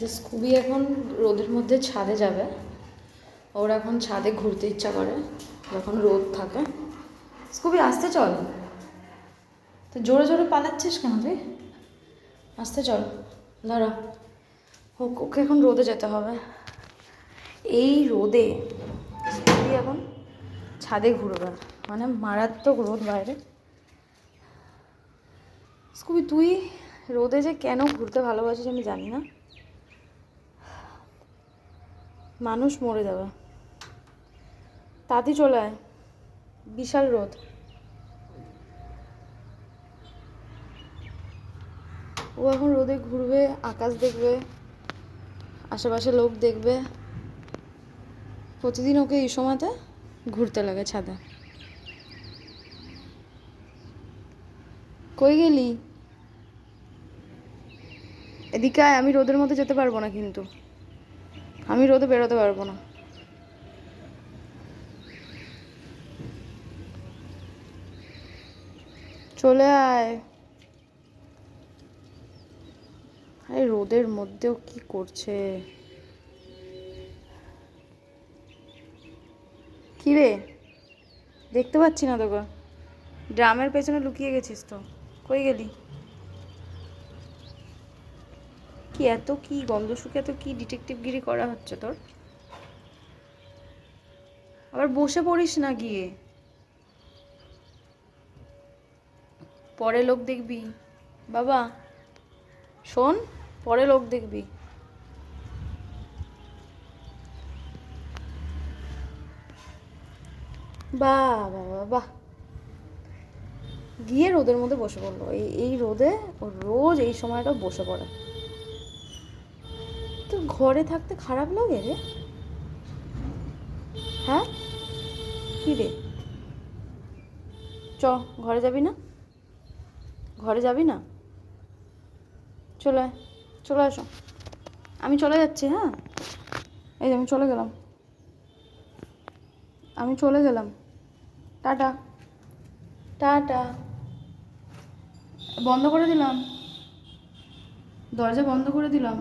যে স্কুবি এখন রোদের মধ্যে ছাদে যাবে। ওর এখন ছাদে ঘুরতে ইচ্ছা করে যখন রোদ থাকে। স্কুবি আসতে চল, তো জোরে জোরে পালাচ্ছিস কেন তুই? আসতে চল, দাঁড়া। ওকে এখন রোদে যেতে হবে। এই রোদে স্কুবি এখন ছাদে ঘুরবে, মানে মারাত্মক রোদ বাইরে। স্কুবি তুই রোদে যে কেন ঘুরতে ভালোবাসিস আমি জানি না, মানুষ মরে যাবে। তাড়াতাড়ি চলে আয়, বিশাল রোদ। ও এখন রোদে ঘুরবে, আকাশ দেখবে, আশেপাশে লোক দেখবে। প্রতিদিন ওকে এই সময়তে ঘুরতে লাগে ছাদে। কই গেলি? এদিকে আয়, আমি রোদের মধ্যে যেতে পারবো না, কিন্তু আমি রোদে বেরোতে পারবো না। চলে আয়। আরে রোদের মধ্যেও কি করছে? কি রে, দেখতে পাচ্ছি না তোকে। ড্রামের পেছনে লুকিয়ে গেছিস তো, কই গেলি? কি এত কি গন্ধ শুকে এত কি ডিটেকটিভগিরি করা হচ্ছে তোর? আবার বসে পড়িস না গিয়ে, পরে লোক দেখবি। বাবা শোন, পরে লোক দেখবি। বাহ বাবা বাহ, গিয়ে রোদের মধ্যে বসে পড়লো। এই রোদে ও রোজ এই সময়টা বসে পড়ে। তো ঘরে থাকতে খারাপ লাগে রে? হ্যাঁ, কি রে? চ, ঘরে যাবি না? ঘরে যাবি না? চলে আয়, চলে আসো। আমি চলে যাচ্ছি, হ্যাঁ। এই যে আমি চলে গেলাম, আমি চলে গেলাম। Tata, tata. বন্ধ করে দিলাম, দরজা বন্ধ করে দিলাম।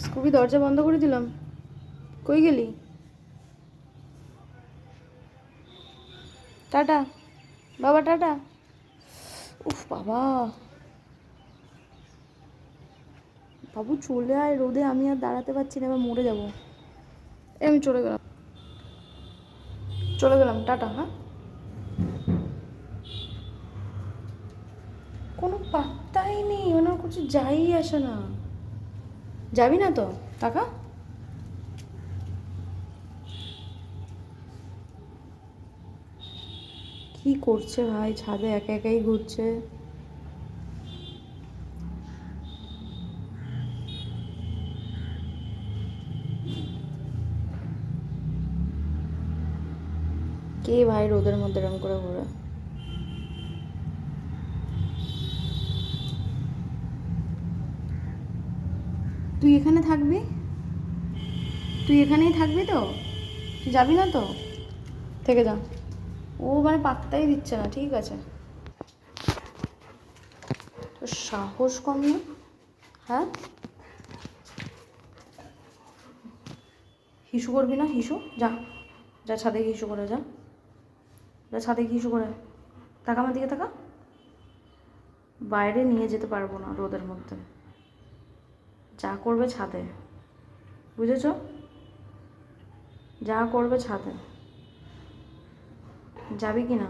স্কুবি দরজা বন্ধ করে দিলাম। কই গেলি? টাটা বাবা, টাটা। উফ বাবা, বাবু চলে আয় রোদে, আমি আর দাঁড়াতে পারছি না, এবার মরে যাবো। আমি চলে গেলাম, চলে গেলাম, টাটা। হ্যাঁ, কোনো পাত্তাই নেই, ওনার কিছু যাই আসে না। যাবি না তো? টাকা। কি করছে ভাই, ছাদে একা একাই ঘুরছে। কে ভাই রোদের মধ্যে এরম করে ঘোরে? তুই এখানে থাকবি? তুই এখানেই থাকবি তো? তুই যাবি না তো? থেকে যা। ও মানে পাত্তাই দিচ্ছে না, ঠিক আছে। তোর সাহস কম না? হ্যাঁ, হিসু করবি না? হিসু যা, যা ছাদে গিয়ে হিসু করে যা, যা ছাদে গিয়ে হিসু করে। তাকা আমার দিকে, তাকা। বাইরে নিয়ে যেতে পারবো না রোদের মধ্যে, যা করবে ছাদে, বুঝেছ? যা করবে ছাদে। যাবি কি না?